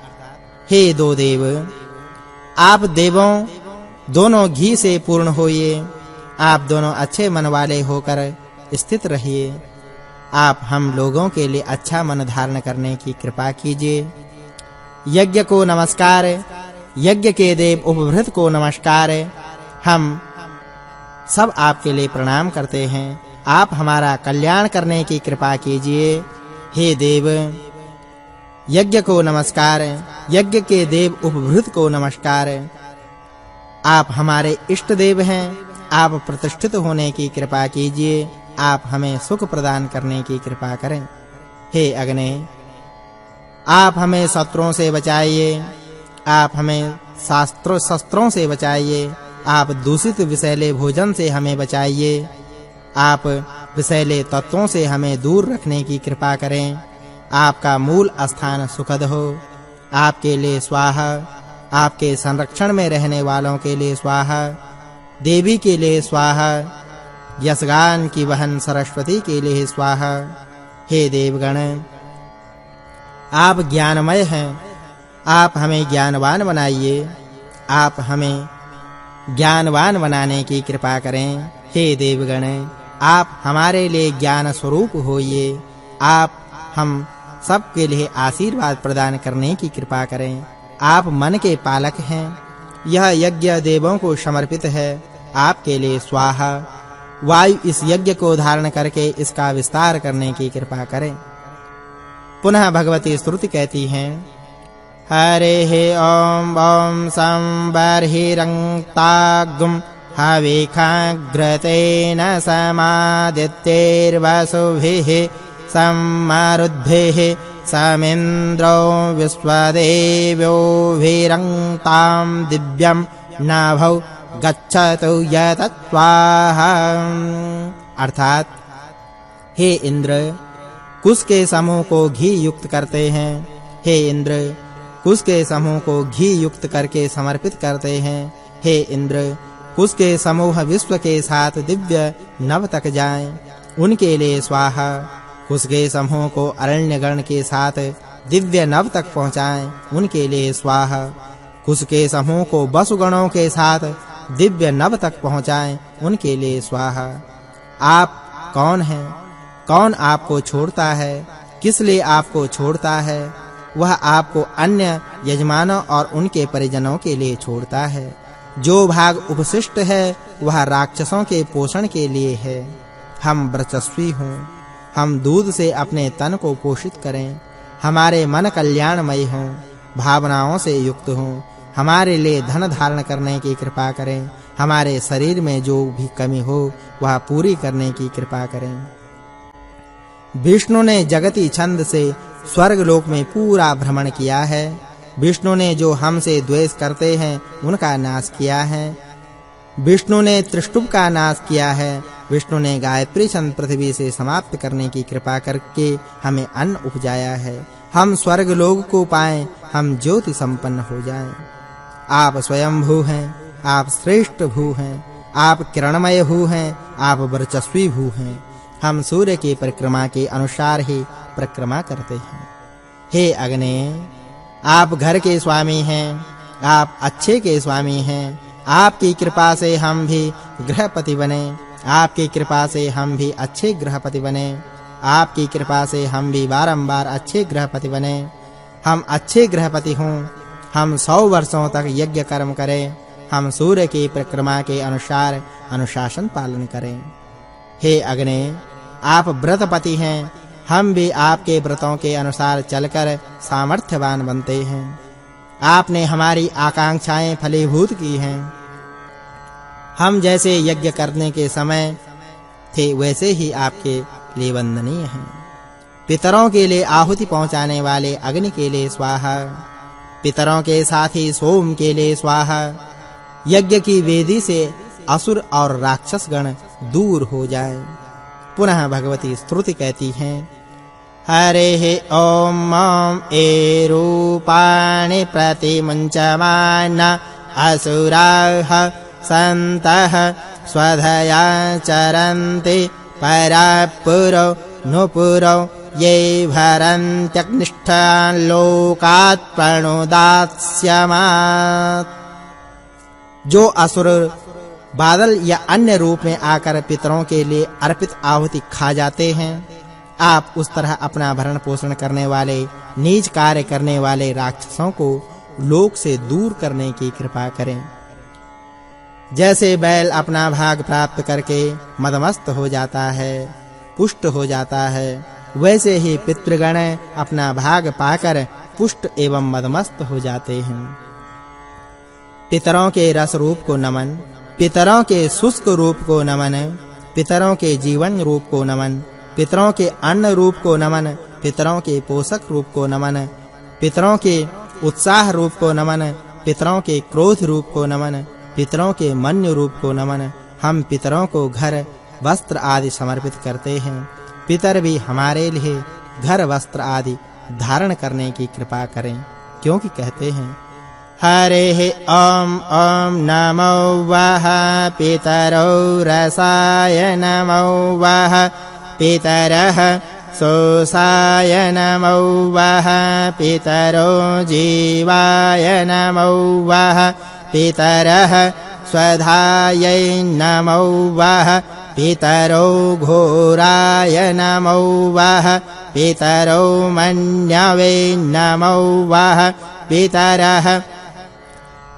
हे दो देव, आप देवों दोनों घी से पूर्ण होइए। आप दोनों अच्छे मन वाले होकर स्थित रहिए। आप हम लोगों के लिए अच्छा मन धारण करने की कृपा कीजिए। यज्ञ को नमस्कार। यज्ञ के देव उपभृत को नमस्कार। हम सब आपके लिए प्रणाम करते हैं। आप हमारा कल्याण करने की कृपा कीजिए। हे देव, यज्ञ को नमस्कार। यज्ञ के देव उपभृत को नमस्कार। आप हमारे इष्ट देव हैं। आप प्रतिष्ठित होने की कृपा कीजिए। आप हमें सुख प्रदान करने की कृपा करें। हे अग्नि, आप हमें शत्रुओं से बचाइए। आप हमें शस्त्रों से बचाइए। आप दूषित विषैले भोजन से हमें बचाइए। आप विषैले तत्वों से हमें दूर रखने की कृपा करें। आपका मूल स्थान सुखद हो। आपके लिए स्वाहा। आपके संरक्षण में रहने वालों के लिए स्वाहा। देवी के लिए स्वाहा। यशगान की बहन सरस्वती के लिए स्वाहा। हे देवगण, आप ज्ञानमय हैं। आप हमें ज्ञानवान बनाइए। आप हमें ज्ञानवान बनाने की कृपा करें। हे देवगण, आप हमारे लिए ज्ञान स्वरूप होइए। आप हम सब के लिए आशीर्वाद प्रदान करने की कृपा करें। आप मन के पालक हैं। यह यज्ञ देवों को समर्पित है। आपके लिए स्वाहा। वायु इस यज्ञ को धारण करके इसका विस्तार करने की कृपा करें। पुनः भगवती स्तुति कहती हैं, हरेः ॐ ॐ संबर्हिरङ्क्ताग्ं हविखाग्रतेन समादित्यैर्वसुभिः सम्मारुद्भिः समिन्द्रो विश्वदेव्योभिरङ्क्तां दिव्यं नाभौ गच्छतु यतत्वाहा। अर्थात, हे इंद्र, कुश के समूह को घी युक्त करते हैं। हे इंद्र, कुश के समूह को घी युक्त करके समर्पित करते हैं। हे इंद्र, कुश के समूह विश्व के साथ दिव्य नभ तक जाएं, उनके लिए स्वाहा। कुश के समूह को अरण्यगण के साथ दिव्य नभ तक पहुंचाएं, उनके लिए स्वाहा। कुश के समूह को वसुगणों के साथ दिव्य नभ तक पहुंचाएं, उनके लिए स्वाहा। आप कौन हैं? कौन आपको छोड़ता है? किस लिए आपको छोड़ता है? वह आपको अन्य यजमानों और उनके परिजनों के लिए छोड़ता है। जो भाग उपशिष्ट है वह राक्षसों के पोषण के लिए है। हम वर्चस्वी हों, हम दूध से अपने तन को पोषित करें, हमारे मन कल्याणमय हों, भावनाओं से युक्त हों, हमारे लिए धन धारण करने की कृपा करें, हमारे शरीर में जो भी कमी हो वह पूरी करने की कृपा करें। विष्णु ने जगती छंद से स्वर्ग लोक में पूरा भ्रमण किया है। विष्णु ने जो हमसे द्वेष करते हैं उनका नाश किया है। विष्णु ने त्रिष्टुप का नाश किया है। विष्णु ने गायत्री छंद पृथ्वी से समाप्त करने की कृपा करके हमें अन्न उपजाया है। हम स्वर्ग लोक को पाएं, हम ज्योति संपन्न हो जाएं। आप स्वयंभू हैं, आप श्रेष्ठ भू हैं, आप किरणमय भू हैं, आप वर्चस्वी भू हैं। हम सूर्य की परिक्रमा के अनुसार ही परिक्रमा करते हैं। हे अग्नि, आप घर के स्वामी हैं, आप अच्छे के स्वामी हैं। आपकी कृपा से हम भी गृहपति बने, आपकी कृपा से हम भी अच्छे गृहपति बने, आपकी कृपा से हम भी बारंबार अच्छे गृहपति बने। हम अच्छे गृहपति हों, हम 100 वर्षों तक यज्ञ कर्म करें, हम सूर्य की परिक्रमा के अनुसार अनुशासन पालन करें। हे अग्नि, आप व्रतपति हैं, हम भी आपके व्रतों के अनुसार चलकर सामर्थ्यवान बनते हैं। आपने हमारी आकांक्षाएं फलीभूत की हैं। हम जैसे यज्ञ करने के समय थे वैसे ही आपके लिए वंदनीय हैं। पितरों के लिए आहुति पहुंचाने वाले अग्नि के लिए स्वाहा। पितरों के साथी सोम के लिए स्वाहा। यज्ञ की वेदी से असुर और राक्षस गण दूर हो जाएं। पुनः भगवती स्तुति कहती हैं, हरेः ॐ एरूपाणि प्रतिमुञ्चमाना असुराः सन्तः स्वधया चरन्ति परापुरो नुपुरो ये भरन्त्यग्निष्ठान् लोकात् प्रणुदास्यमात्। जो असुर बादल या अन्य रूप में आकर पितरों के लिए अर्पित आहुति खा जाते हैं, आप उस तरह अपना भरण पोषण करने वाले नीच कार्य करने वाले राक्षसों को लोक से दूर करने की कृपा करें। जैसे बैल अपना भाग प्राप्त करके मदमस्त हो जाता है, पुष्ट हो जाता है, वैसे ही पितृगण अपना भाग पाकर पुष्ट एवं मदमस्त हो जाते हैं। पितरों के रस रूप को नमन, पितरों के शुष्क रूप को नमन, पितरों के जीवन रूप को नमन, पितरों के अन्न रूप को नमन, पितरों के पोषक रूप को नमन, पितरों के उत्साह रूप को नमन, पितरों के क्रोध रूप को नमन, पितरों के मन्य रूप को नमन। हम पितरों को घर वस्त्र आदि समर्पित करते हैं। पितर भी हमारे लिए घर वस्त्र आदि धारण करने की कृपा करें, क्योंकि कहते हैं हरे ओम ओम नमो वः पितरो रसाय नमो वः पितरः सोसाय नमो वः पितरो जीवाय नमो वः पितरः स्वधायै नमो वः पितरो घोराय नमो वः पितरो मन्यवे नमो वः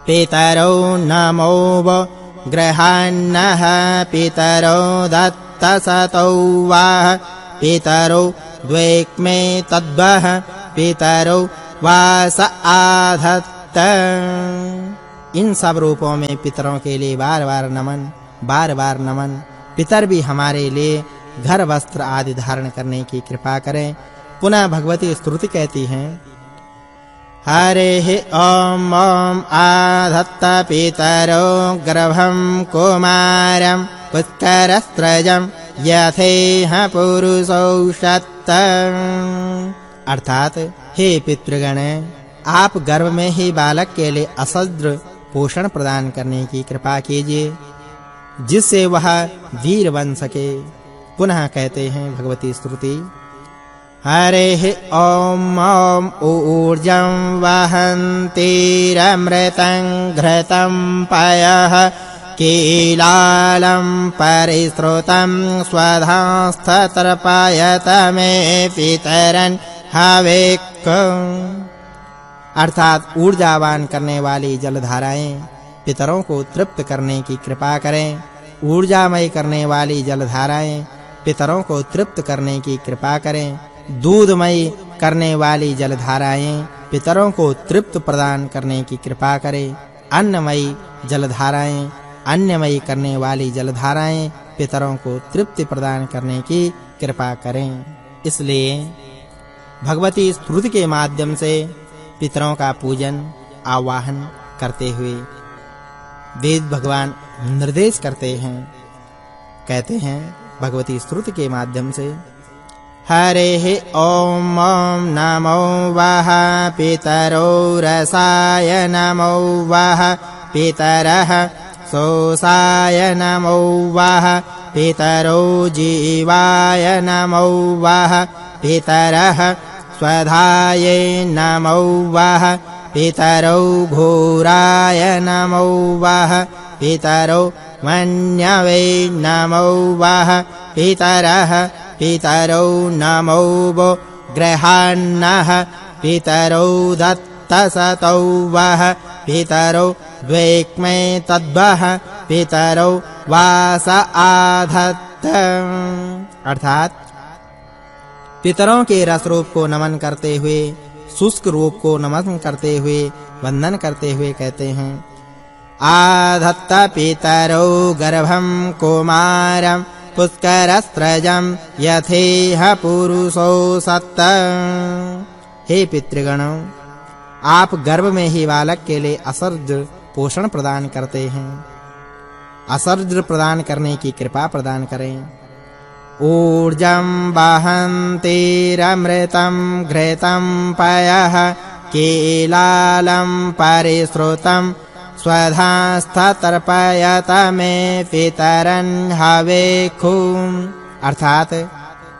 पितरो नमो गृहान्नः पितरो दत्तसतो वः पितरो द्वैक्मे तद्वः पितरो वास आधत्त। इन सब रूपों में पितरों के लिए बार-बार नमन। पितर भी हमारे लिए घर वस्त्र आदि धारण करने की कृपा करें। पुनः भगवती स्तुति कहती हैं हरे ओम ओम आधत्त पितरो गर्भं कुमारं पुष्करस्त्रजं यथेह पुरुषौषत्त। अर्थात हे पितृगण, आप गर्भ में ही बालक के लिए असद्र पोषण प्रदान करने की कृपा कीजिए, जिससे वह वीर बन सके। पुनः कहते हैं भगवती स्तुति हरे ओम ओम ऊर्जं वहन्तीरमृतं घृतं पयः कीलालं परिश्रुतं स्वधास्तर्पयत मे पितरन् हवेक्। अर्थात ऊर्जावान करने वाली जलधाराएं पितरों को तृप्त करने की कृपा करें। ऊर्जामय करने वाली जलधाराएं पितरों को तृप्त करने की कृपा करें। दूधमय करने वाली जलधाराएं पितरों को तृप्त प्रदान करने की कृपा करें। अन्नमयी जलधाराएं अन्नमयी करने वाली जलधाराएं पितरों को तृप्ति प्रदान करने की कृपा करें। इसलिए भगवती स्तुति के माध्यम से पितरों का पूजन आवाहन करते हुए वेद भगवान निर्देश करते हैं। कहते हैं भगवती स्तुति के माध्यम से हरे ओम ओम नमो वः पितरो रसाय नमो वः पितरः सोसाय नमो वः पितरो जीवाय नमो वः पितरः स्वधायै नमो वः पितरो घोराय नमो वः पितरो मन्यवे नमो वः पितरो नमो गृहान्नः पितरो दत्तसतो वः पितरो द्वैक्मे तद्वः पितरो वास आधत्त। अर्थात पितरों के रस रूप को नमन करते हुए, शुष्क रूप को नमन करते हुए, वंदन करते हुए कहते हैं आधत्त पितरो गर्भं कुमारं पुष्करस्त्रजं यथेह पुरुषो सत्त। हे पितृगणों, आप गर्भ में ही बालक के लिए असर्ज पोषण प्रदान करते हैं। असर्ज प्रदान करने की कृपा प्रदान करें। ऊर्जं वहन्तीरमृतं घृतं पयः कीलालं परिश्रुतं स्वधास्तर्पयत मे पितरन् हवेक्। अर्थात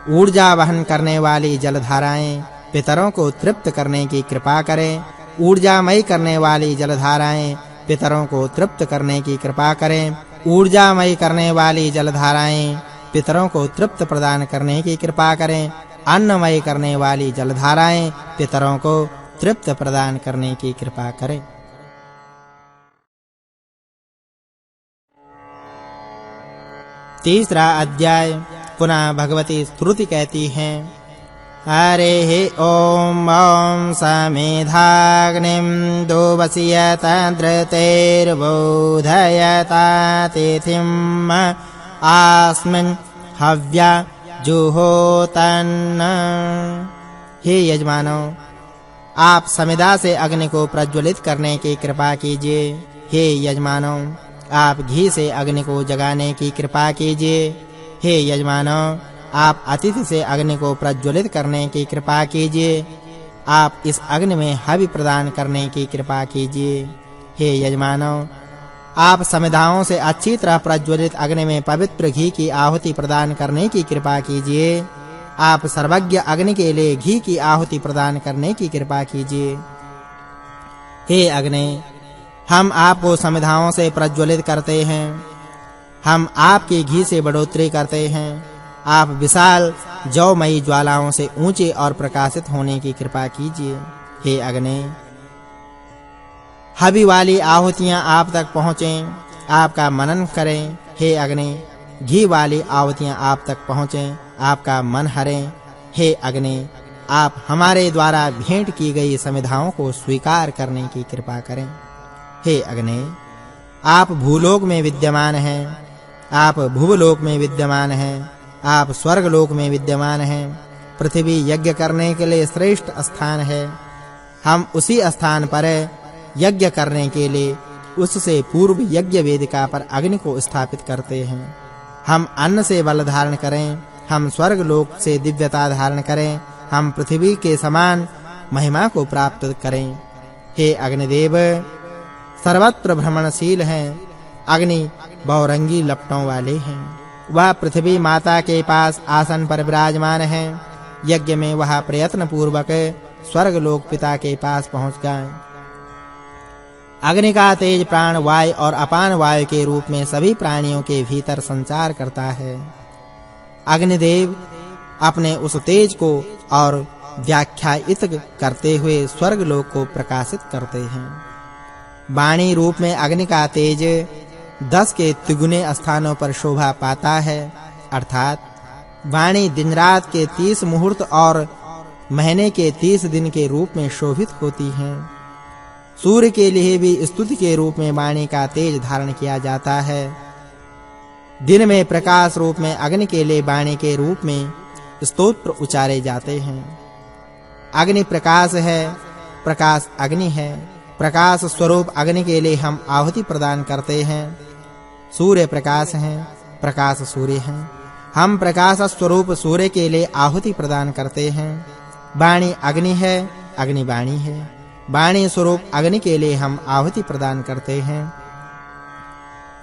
ऊर्जा वहन करने वाली जलधाराएं पितरों को तृप्त करने की कृपा करें। ऊर्जामय करने वाली जलधाराएं पितरों को तृप्त करने की कृपा करें। ऊर्जामय करने वाली जलधाराएं पितरों को तृप्त प्रदान करने की कृपा करें। अन्नमय करने वाली जलधाराएं पितरों को तृप्त प्रदान करने की कृपा करें। तीसरा अध्याय। पुनः भगवती स्तुति कहती हैं हरे ओम ओम समेधाग्निं दोवस्यत धृतेर्बोधयता तिथिम् आस्मिन् हव्या जुहोतन्। हे यजमानों, आप समिधा से अग्नि को प्रज्वलित करने की कृपा कीजिए। हे यजमानों, आप घी से अग्नि को जगाने की कृपा कीजिए। हे यजमानों, आप अतिथि से अग्नि को प्रज्वलित करने की कृपा कीजिए। आप इस अग्नि में हवि प्रदान करने की कृपा कीजिए। हे यजमानों, आप समिधाओं से अच्छी तरह प्रज्वलित अग्नि में पवित्र घी की आहुति प्रदान करने की कृपा कीजिए। आप सर्वज्ञ अग्नि के लिए घी की आहुति प्रदान करने की कृपा कीजिए। हे अग्नि, हम आपको समिधाओं से प्रज्वलित करते हैं। हम आपके घी से बढ़ोतरी करते हैं। आप विशाल जौमयी ज्वालाओं से ऊंचे और प्रकाशित होने की कृपा कीजिए। हे अग्नि, हवि वाली आहुतियां आप तक पहुंचें, आपका मनन करें। हे अग्नि, घी वाली आहुतियां आप तक पहुंचें, आपका मन हरें। हे अग्नि, आप हमारे द्वारा भेंट की गई समिधाओं को स्वीकार करने की कृपा करें। हे अग्नि, आप भूलोक में विद्यमान हैं, आप भुवलोक में विद्यमान हैं, आप स्वर्गलोक में विद्यमान हैं। पृथ्वी यज्ञ करने के लिए श्रेष्ठ स्थान है। हम उसी स्थान पर यज्ञ करने के लिए उससे पूर्व यज्ञ वेदिका पर अग्नि को स्थापित करते हैं। हम अन्न से बल धारण करें, हम स्वर्ग लोक से दिव्यता धारण करें, हम पृथ्वी के समान महिमा को प्राप्त करें। हे अग्निदेव, सर्वत्र भ्रमणशील हैं। अग्नि बहुरंगी लपटों वाले हैं। वह पृथ्वी माता के पास आसन पर विराजमान है। यज्ञ में वह प्रयत्न पूर्वक स्वर्ग लोक पिता के पास पहुंच गए। अग्नि का तेज प्राण वायु और अपान वायु के रूप में सभी प्राणियों के भीतर संचार करता है। अग्निदेव अपने उस तेज को और व्याख्यायित करते हुए स्वर्ग लोक को प्रकाशित करते हैं। वाणी रूप में अग्नि का तेज 10 के तिगुने स्थानों पर शोभा पाता है, अर्थात वाणी दिन रात के 30 मुहूर्त और महीने के 30 दिन के रूप में शोभित होती है। सूर्य के लिए भी स्तुति के रूप में वाणी का तेज धारण किया जाता है। दिन में प्रकाश रूप में अग्नि के लिए वाणी के रूप में स्तोत्र उच्चारे जाते हैं। अग्नि प्रकाश है, प्रकाश अग्नि है। प्रकाश स्वरूप अग्नि के लिए हम आहुति प्रदान करते हैं। सूर्य प्रकाश है, प्रकाश सूर्य है। हम प्रकाश स्वरूप सूर्य के लिए आहुति प्रदान करते हैं। वाणी अग्नि है, अग्नि वाणी है। वाणी स्वरूप अग्नि के लिए हम आहुति प्रदान करते हैं।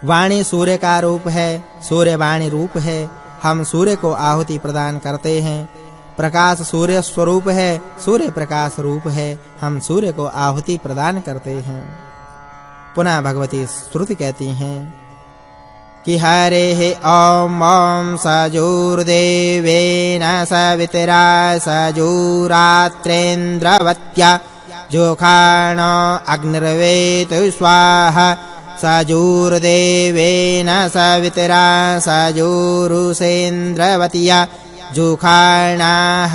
वाणी सूर्य का रूप है, सूर्य वाणी रूप है। हम सूर्य को आहुति प्रदान करते हैं। प्रकाश सूर्य स्वरूप है, सूर्य प्रकाश रूप है। हम सूर्य को आहुति प्रदान करते हैं। पुनः भगवती श्रुति कहती हैं कि हरे ओम ओम सजूर्देवेन सवितरा सजूरात्रेन्द्रवत्या जोखाण अग्निर्वेतु स्वाहा सजूर्देवेन सवितरा सजूरुसेन्द्रवत्या जोखाणाः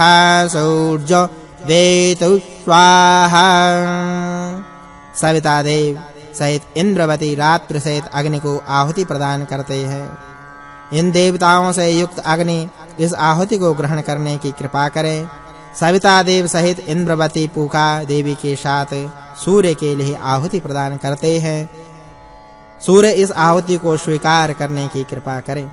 सूर्यो वेतु स्वाहा। सविता देव सहित इंद्रवती रात्रि सहित अग्नि को आहुति प्रदान करते हैं। इन देवताओं से युक्त अग्नि इस आहुति को ग्रहण करने की कृपा करें। सविता देव सहित इंद्रवती पूका देवी के साथ सूर्य के लिए आहुति प्रदान करते हैं। सूर्य इस आहुति को स्वीकार करने की कृपा करें।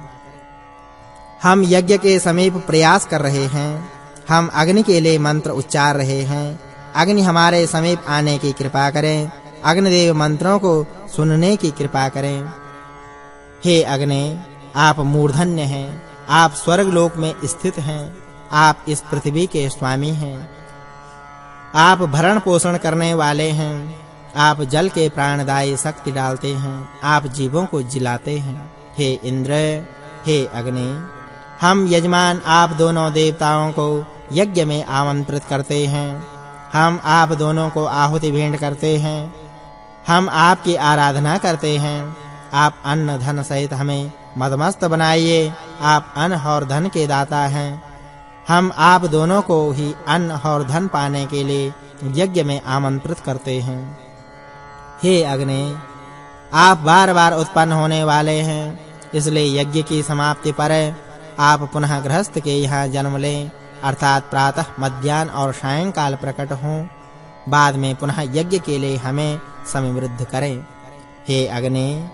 हम यज्ञ के समीप प्रयास कर रहे हैं। हम अग्नि के लिए मंत्र उच्चार रहे हैं। अग्नि हमारे समीप आने की कृपा करें। अग्निदेव मंत्रों को सुनने की कृपा करें। हे अग्नि, आप मूर्धन्य हैं। आप स्वर्ग लोक में स्थित हैं। आप इस पृथ्वी के स्वामी हैं। आप भरण पोषण करने वाले हैं। आप जल के प्राणदायी शक्ति डालते हैं। आप जीवों को जिलाते हैं। हे इंद्र, हे अग्नि, हम यजमान आप दोनों देवताओं को यज्ञ में आमंत्रित करते हैं। हम आप दोनों को आहुति भेंट करते हैं। हम आपकी आराधना करते हैं। आप अन्न धन सहित हमें मदमस्त बनाइए। आप अन्न और धन के दाता हैं। हम आप दोनों को ही अन्न और धन पाने के लिए यज्ञ में आमंत्रित करते हैं। हे अग्नि, आप बार-बार उत्पन्न होने वाले हैं, इसलिए यज्ञ की समाप्ति पर आप पुनः गृहस्थ के यहाँ जन्म लें, अर्थात प्रातः, मध्याह्न और सायंकाल प्रकट हों। बाद में पुनः यज्ञ के लिए हमें समृद्ध करें। हे अग्नि,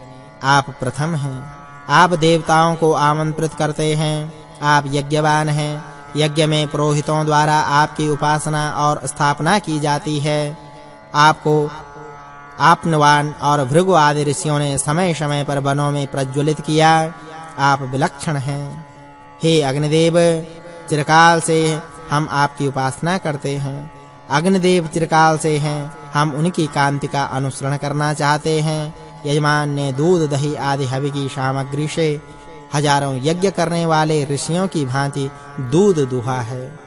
आप प्रथम हैं। आप देवताओं को आमंत्रित करते हैं, आप यज्ञवान हैं। यज्ञ में पुरोहितों द्वारा आपकी उपासना और स्थापना की जाती है। आपको आपनवान और भृगु आदि ऋषियों ने समय-समय पर वनों में प्रज्वलित किया। आप विलक्षण हैं। हे अग्निदेव, चिरकाल से हम आपकी उपासना करते हैं। अग्निदेव चिरकाल से हैं, हम उनकी कांति का अनुसरण करना चाहते हैं। यजमान ने दूध, दही आदि हवि की सामग्री से हजारों यज्ञ करने वाले ऋषियों की भांति दूध दुहा है।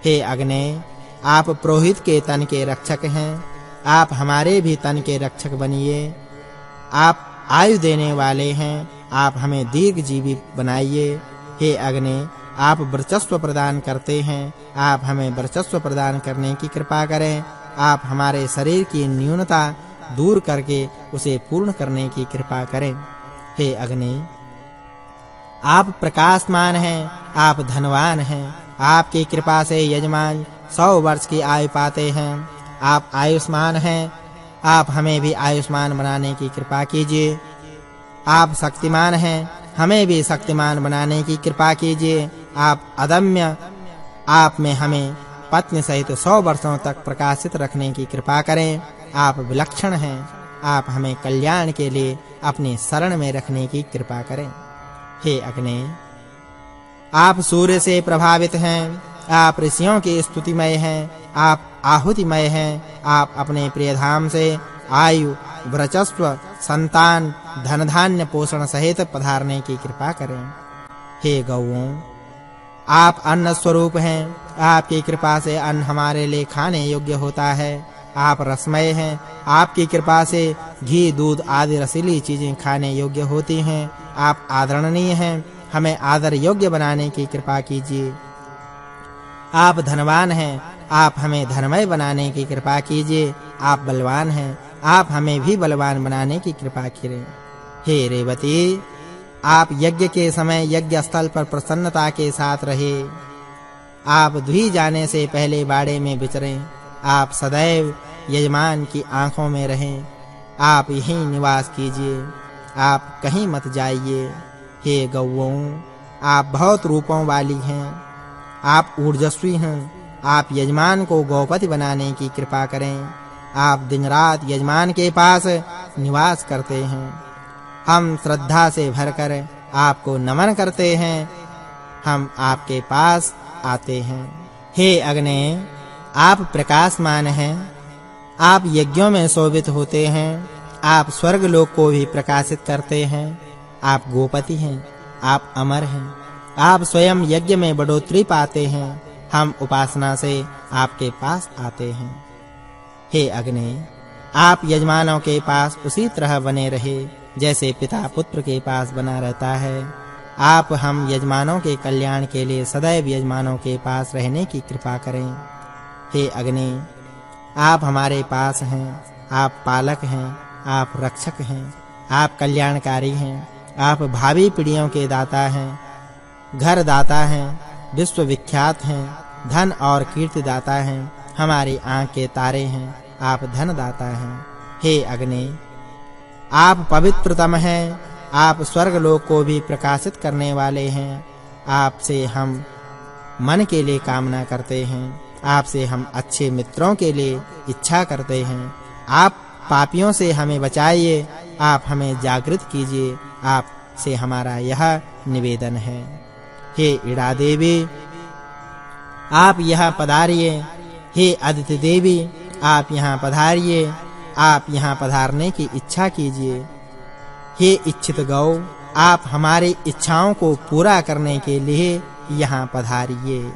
हे अग्नि, आप पुरोहित के तन के रक्षक हैं। आप हमारे भी तन के रक्षक बनिए। आप आयु देने वाले हैं। आप हमें दीर्घजीवी बनाइए। हे अग्नि, आप वर्चस्व प्रदान करते हैं। आप हमें वर्चस्व प्रदान करने की कृपा करें। आप हमारे शरीर की न्यूनता दूर करके उसे पूर्ण करने की कृपा करें। हे अग्नि, आप प्रकाशमान हैं। आप धनवान हैं। आपकी कृपा से यजमान 100 वर्ष की आयु पाते हैं। आप आयुष्मान हैं। आप हमें भी आयुष्मान बनाने की कृपा कीजिए। आप शक्तिमान हैं। हमें भी शक्तिमान बनाने की कृपा कीजिए। आप अदम्य, आप में हमें पत्नी सहित 100 वर्षों तक प्रकाशित रखने की कृपा करें। आप विलक्षण हैं। आप हमें कल्याण के लिए अपनी शरण में रखने की कृपा करें। हे अग्नि, आप सूर्य से प्रभावित हैं। आप ऋषियों की स्तुतिमय हैं। आप आहुतिमय हैं। आप अपने प्रिय धाम से आयु, वर्चस्व, संतान, धन धान्य पोषण सहित पधारने की कृपा करें। हे गौओं, आप अन्न स्वरूप हैं। आपकी कृपा से अन्न हमारे लिए खाने योग्य होता है। आप रसमय हैं। आपकी कृपा से घी, दूध आदि रसीली चीजें खाने योग्य होती हैं। आप आदरणीय हैं। हमें आदर योग्य बनाने की कृपा कीजिए। आप धनवान हैं। आप हमें धनमय बनाने की कृपा कीजिए। आप बलवान हैं। आप हमें भी बलवान बनाने की कृपा करें। हे रेवती, आप यज्ञ के समय यज्ञ स्थल पर प्रसन्नता के साथ रहे। आप धुई जाने से पहले बाड़े में विचरें। आप सदैव यजमान की आंखों में रहें। आप यहीं निवास कीजिए। आप कहीं मत जाइए। हे गौओं, आप बहुत रूपों वाली हैं। आप ऊर्जस्वी हैं। आप यजमान को गौपति बनाने की कृपा करें। आप दिन रात यजमान के पास निवास करते हैं। हम श्रद्धा से भरकर आपको नमन करते हैं। हम आपके पास आते हैं। हे अग्नि, आप प्रकाशमान हैं। आप यज्ञों में शोभित होते हैं। आप स्वर्ग लोक को भी प्रकाशित करते हैं। आप गोपति हैं। आप अमर हैं। आप स्वयं यज्ञ में बढ़ोतरी पाते हैं। हम उपासना से आपके पास आते हैं। हे अग्नि, आप यजमानों के पास उसी तरह बने रहे जैसे पिता पुत्र के पास बना रहता है। आप हम यजमानों के कल्याण के लिए सदैव यजमानों के पास रहने की कृपा करें। हे अग्नि, आप हमारे पास हैं। आप पालक हैं। आप रक्षक हैं। आप कल्याणकारी हैं। आप भावी पीढ़ियों के दाता हैं। घर दाता हैं। विश्व विख्यात हैं। धन और कीर्ति दाता हैं। हमारी आंख के तारे हैं। आप धन दाता हैं। हे अग्नि, आप पवित्रतम हैं। आप स्वर्ग लोक को भी प्रकाशित करने वाले हैं। आपसे हम मन के लिए कामना करते हैं। आपसे हम अच्छे मित्रों के लिए इच्छा करते हैं। आप पापियों से हमें बचाइए। आप हमें जागृत कीजिए। आप से हमारा यह निवेदन है। हे इड़ा देवी, आप यहाँ पधारिए। हे अदिति देवी, आप यहाँ पधारिए। आप यहाँ पधारने की इच्छा कीजिए। हे इच्छित गौ, आप हमारी इच्छाओं को पूरा करने के लिए यहाँ पधारिए।